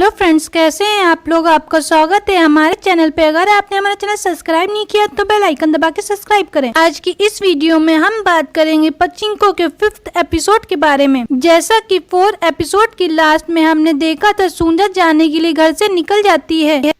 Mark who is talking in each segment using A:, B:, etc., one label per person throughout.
A: Hello friends, कैसे हैं आप लोग। आपका स्वागत है हमारे चैनल पे। अगर आपने हमारा चैनल सब्सक्राइब नहीं किया तो बेल आइकन दबा के सब्सक्राइब करें। आज की इस वीडियो में हम बात करेंगे पचिंको के 5th एपिसोड के बारे में। जैसा कि 4 एपिसोड की लास्ट में हमने देखा था, सुंजा जाने के लिए घर से निकल जाती है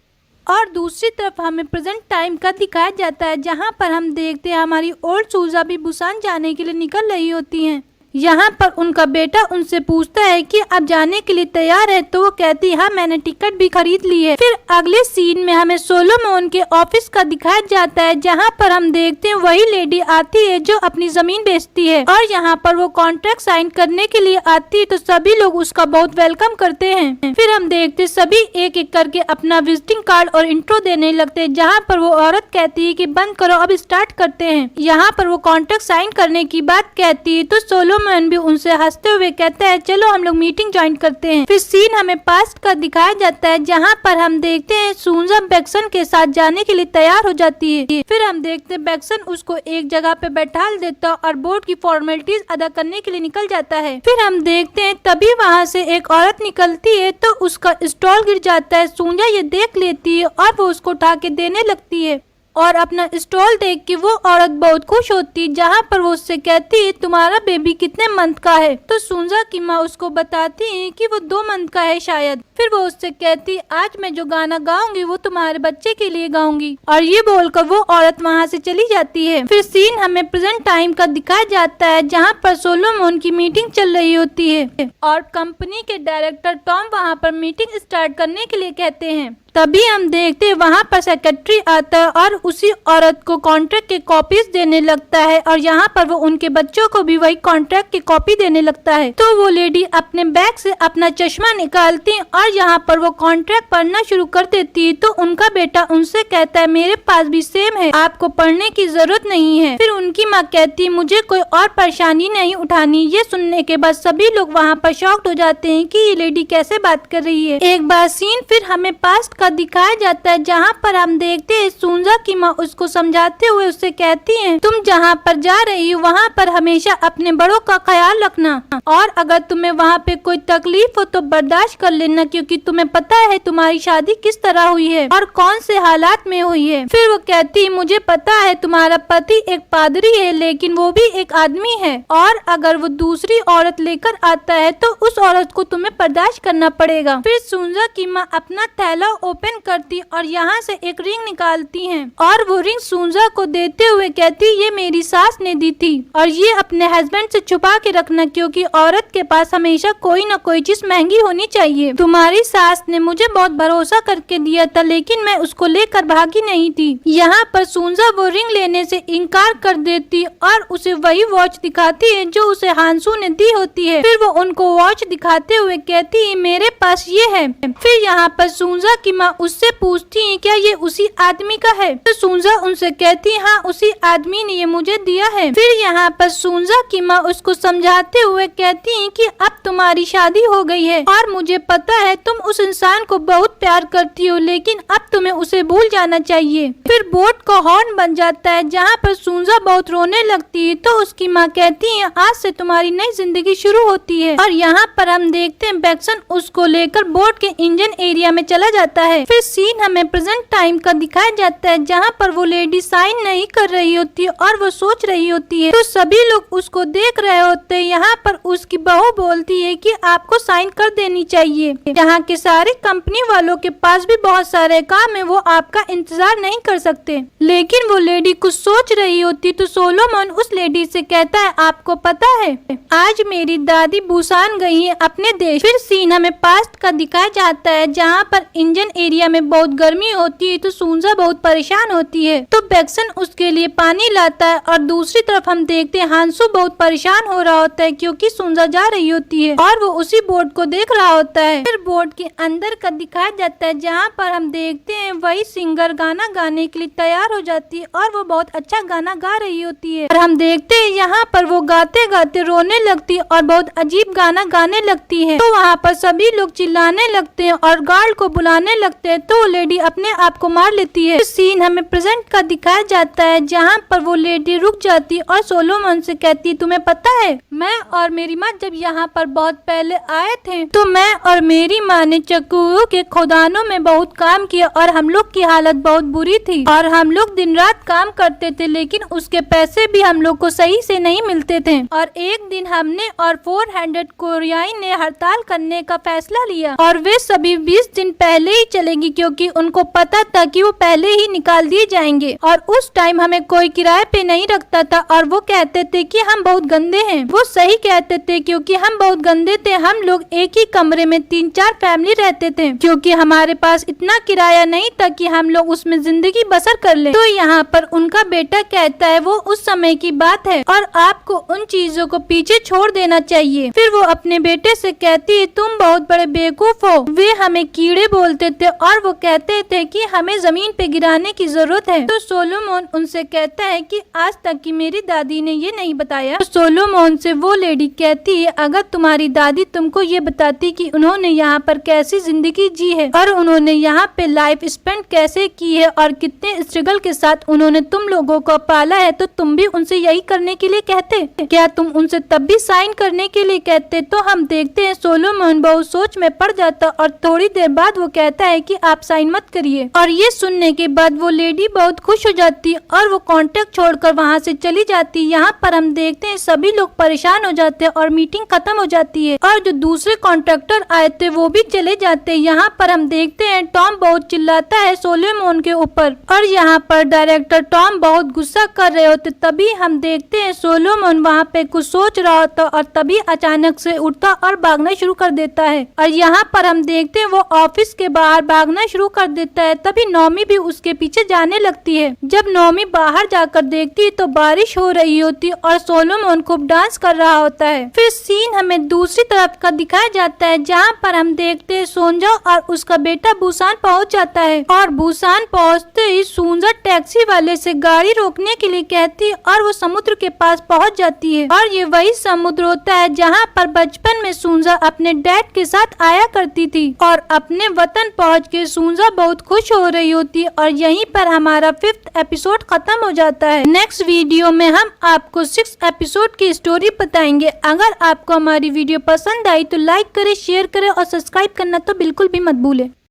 A: और दूसरी तरफ हमें प्रेजेंट टाइम का दिखाया जाता है, जहाँ पर हम देखते हैं हमारी ओल्ड सुजा भी बुसान जाने के लिए निकल रही होती है। यहाँ पर उनका बेटा उनसे पूछता है कि आप जाने के लिए तैयार है, तो वो कहती है हाँ, मैंने टिकट भी खरीद ली है। फिर अगले सीन में हमें सोलोमन के ऑफिस का दिखाया जाता है, जहाँ पर हम देखते हैं वही लेडी आती है जो अपनी जमीन बेचती है और यहाँ पर वो कॉन्ट्रैक्ट साइन करने के लिए आती है, तो सभी लोग उसका बहुत वेलकम करते हैं। फिर हम देखते सभी एक एक करके अपना विजिटिंग कार्ड और इंट्रो देने लगते हैं, जहाँ पर वो औरत कहती है कि बंद करो, अब स्टार्ट करते हैं। यहाँ पर वो कॉन्ट्रैक्ट साइन करने की बात कहती है, तो सोलोमन भी उनसे हंसते हुए कहता है चलो हम लोग मीटिंग ज्वाइन करते हैं। फिर सीन हमें पास्ट का दिखाया जाता है, जहाँ पर हम देखते हैं सुंजा बैक्सन के साथ जाने के लिए तैयार हो जाती है। फिर हम देखते हैं बैक्सन उसको एक जगह पे बैठा देता और बोर्ड की फॉर्मेलिटीज अदा करने के लिए निकल जाता है। फिर हम देखते हैं तभी वहाँ से एक औरत निकलती है, तो उसका स्टॉल गिर जाता है। सुंजा ये देख लेती है और वो उसको उठा के देने लगती है और अपना स्टॉल देख के वो औरत बहुत खुश होती है, जहाँ पर वो उससे कहती है तुम्हारा बेबी कितने मंथ का है। तो सुंजा की माँ उसको बताती है कि वो 2 मंथ का है शायद। फिर वो उससे कहती आज मैं जो गाना गाऊंगी वो तुम्हारे बच्चे के लिए गाऊंगी, और ये बोलकर वो औरत वहाँ से चली जाती है। फिर सीन हमें प्रेजेंट टाइम का दिखाया जाता है, जहाँ पर सोलोमन की मीटिंग चल रही होती है और कंपनी के डायरेक्टर टॉम वहाँ पर मीटिंग स्टार्ट करने के लिए कहते हैं। तभी हम देखते हैं वहाँ पर सेक्रेटरी आता है और उसी औरत को कॉन्ट्रैक्ट के कॉपीज देने लगता है, और यहाँ पर वो उनके बच्चों को भी वही कॉन्ट्रैक्ट की कॉपी देने लगता है। तो वो लेडी अपने बैग से अपना चश्मा निकालती है और यहाँ पर वो कॉन्ट्रैक्ट पढ़ना शुरू कर देती है। तो उनका बेटा उनसे कहता है मेरे पास भी सेम है, आपको पढ़ने की जरूरत नहीं है। फिर उनकी माँ कहती है मुझे कोई और परेशानी नहीं उठानी। ये सुनने के बाद सभी लोग वहाँ पर शॉक्ड हो जाते हैं कि ये लेडी कैसे बात कर रही है। एक बार सीन फिर हमें पास्ट का दिखाया जाता है, जहाँ पर हम देखते हैं सुंजा की माँ उसको समझाते हुए उससे कहती हैं तुम जहाँ पर जा रही हो वहाँ पर हमेशा अपने बड़ों का ख्याल रखना, और अगर तुम्हें वहाँ पे कोई तकलीफ हो तो बर्दाश्त कर लेना, क्योंकि तुम्हें पता है तुम्हारी शादी किस तरह हुई है और कौन से हालात में हुई है। फिर वो कहती है मुझे पता है तुम्हारा पति एक पादरी है, लेकिन वो भी एक आदमी है, और अगर वो दूसरी औरत लेकर आता है तो उस औरत को तुम्हें बर्दाश्त करना पड़ेगा। फिर सुंजा की माँ अपना थैला ओपन करती और यहाँ से एक रिंग निकालती हैं और वो रिंग सुंजा को देते हुए कहती ये मेरी सास ने दी थी और ये अपने हस्बैंड से छुपा के रखना, क्योंकि औरत के पास हमेशा कोई न कोई चीज महंगी होनी चाहिए। तुम्हारी सास ने मुझे बहुत भरोसा करके दिया था, लेकिन मैं उसको लेकर भागी नहीं थी। यहाँ पर सुंजा वो रिंग लेने से इनकार कर देती और उसे वही वॉच दिखाती है जो उसे हांसू ने दी होती है। फिर वो उनको वॉच दिखाते हुए कहती है मेरे पास ये है। फिर यहाँ पर सुंजा की माँ उससे पूछती है क्या ये उसी आदमी का है, तो सुंजा उनसे कहती है हाँ, उसी आदमी ने ये मुझे दिया है। फिर यहाँ पर सुंजा की माँ उसको समझाते हुए कहती है कि अब तुम्हारी शादी हो गई है और मुझे पता है तुम उस इंसान को बहुत प्यार करती हो, लेकिन अब तुम्हें उसे भूल जाना चाहिए। फिर बोट का हॉर्न बन जाता है, जहाँ पर सुंजा बहुत रोने लगती है, तो उसकी माँ कहती है आज से तुम्हारी नई जिंदगी शुरू होती है। और यहाँ पर हम देखते हैं बैक्सन उसको लेकर बोट के इंजन एरिया में चला जाता है। फिर सीन हमें प्रेजेंट टाइम का दिखाया जाता है, जहाँ पर वो लेडी साइन नहीं कर रही होती है और वो सोच रही होती है, तो सभी लोग उसको देख रहे होते हैं। यहाँ पर उसकी बहू बोलती है कि आपको साइन कर देनी चाहिए, यहाँ के सारे कंपनी वालों के पास भी बहुत सारे काम है, वो आपका इंतजार नहीं कर सकते। लेकिन वो लेडी कुछ सोच रही होती, तो सोलोमन उस लेडी से कहता है आपको पता है आज मेरी दादी बुसान गई है अपने देश। फिर सीन हमें पास्ट का दिखाया जाता है, जहाँ पर इंजन एरिया में बहुत गर्मी होती है, तो सुंजा बहुत परेशान होती है, तो बैक्सन उसके लिए पानी लाता है। और दूसरी तरफ हम देखते हैं हांसू बहुत परेशान हो रहा होता है, क्योंकि सुंजा जा रही होती है और वो उसी बोर्ड को देख रहा होता है। फिर बोर्ड के अंदर का दिखाया जाता है, जहाँ पर हम देखते हैं वही सिंगर गाना गाने के लिए तैयार हो जाती है और वो बहुत अच्छा गाना गा रही होती है। और हम देखते हैं यहाँ पर वो गाते गाते रोने लगती है और बहुत अजीब गाना गाने लगती है, तो वहाँ पर सभी लोग चिल्लाने लगते हैं और गार्ड को बुलाने लगते लगते हैं तो वो लेडी अपने आप को मार लेती है। सीन हमें प्रेजेंट का दिखाया जाता है जहाँ पर वो लेडी रुक जाती और सोलोमन से कहती, तुम्हें पता है मैं और मेरी माँ जब यहाँ पर बहुत पहले आए थे तो मैं और मेरी माँ ने चक्कुओं के खदानों में बहुत काम किया और हम लोग की हालत बहुत बुरी थी और हम लोग दिन रात काम करते थे, लेकिन उसके पैसे भी हम लोग को सही से नहीं मिलते थे। और एक दिन हमने और 400 कोरियाई ने हड़ताल करने का फैसला लिया और वे सभी 20 दिन पहले ही चलेगी क्योंकि उनको पता था कि वो पहले ही निकाल दिए जाएंगे। और उस टाइम हमें कोई किराए पे नहीं रखता था और वो कहते थे कि हम बहुत गंदे हैं। वो सही कहते थे क्योंकि हम बहुत गंदे थे। हम लोग एक ही कमरे में 3-4 फैमिली रहते थे क्योंकि हमारे पास इतना किराया नहीं था कि हम लोग उसमें जिंदगी बसर कर ले। तो यहाँ पर उनका बेटा कहता है वो उस समय की बात है और आपको उन चीजों को पीछे छोड़ देना चाहिए। फिर वो अपने बेटे से कहती है तुम बहुत बड़े बेवकूफ हो। वे हमें कीड़े बोलते थे और वो कहते थे कि हमें जमीन पे गिराने की जरूरत है। तो सोलोमन उनसे कहता है कि आज तक की मेरी दादी ने ये नहीं बताया। तो सोलोमन से वो लेडी कहती है अगर तुम्हारी दादी तुमको ये बताती कि उन्होंने यहाँ पर कैसी जिंदगी जी है और उन्होंने यहाँ पे लाइफ स्पेंड कैसे की है और कितने स्ट्रगल के साथ उन्होंने तुम लोगों को पाला है तो तुम भी उनसे यही करने के लिए कहते। क्या तुम उनसे तब भी साइन करने के लिए कहते? तो हम देखते हैं सोलोमन बहुत सोच में पड़ जाता और थोड़ी देर बाद वो कहता है कि आप साइन मत करिए। और ये सुनने के बाद वो लेडी बहुत खुश हो जाती और वो कॉन्टेक्ट छोड़कर वहाँ से चली जाती। यहाँ पर हम देखते हैं सभी लोग परेशान हो जाते हैं और मीटिंग खत्म हो जाती है और जो दूसरे कॉन्ट्रैक्टर आए थे वो भी चले जाते हैं। यहाँ पर हम देखते हैं टॉम बहुत चिल्लाता है सोलोमन के ऊपर और यहाँ पर डायरेक्टर टॉम बहुत गुस्सा कर रहे होते। तभी हम देखते हैं सोलोमन वहाँ पे कुछ सोच रहा होता और तभी अचानक से उठता और भागना शुरू कर देता है। और यहाँ पर हम देखते हैं वो ऑफिस के बाहर भागना शुरू कर देता है। तभी नोमी भी उसके पीछे जाने लगती है। जब नोमी बाहर जाकर देखती है तो बारिश हो रही होती और सोलोमन खूब डांस कर रहा होता है। फिर सीन हमें दूसरी तरफ का दिखाया जाता है जहाँ पर हम देखते हैं सोंजा और उसका बेटा बुसान पहुँच जाता है और बुसान पहुँचते ही सोंजा टैक्सी वाले से गाड़ी रोकने के लिए कहती है और वो समुद्र के पास पहुँच जाती है। और ये वही समुद्र होता है जहाँ पर बचपन में सोंजा अपने डैड के साथ आया करती थी और अपने वतन पहुँच के सोंजा बहुत खुश हो रही होती है। और यहीं पर हमारा 5th एपिसोड खत्म हो जाता है। नेक्स्ट वीडियो में हम आपको 6th एपिसोड की स्टोरी बताएंगे। अगर आपको हमारी वीडियो पसंद आई तो लाइक करें, शेयर करें और सब्सक्राइब करना तो बिल्कुल भी मत भूलें।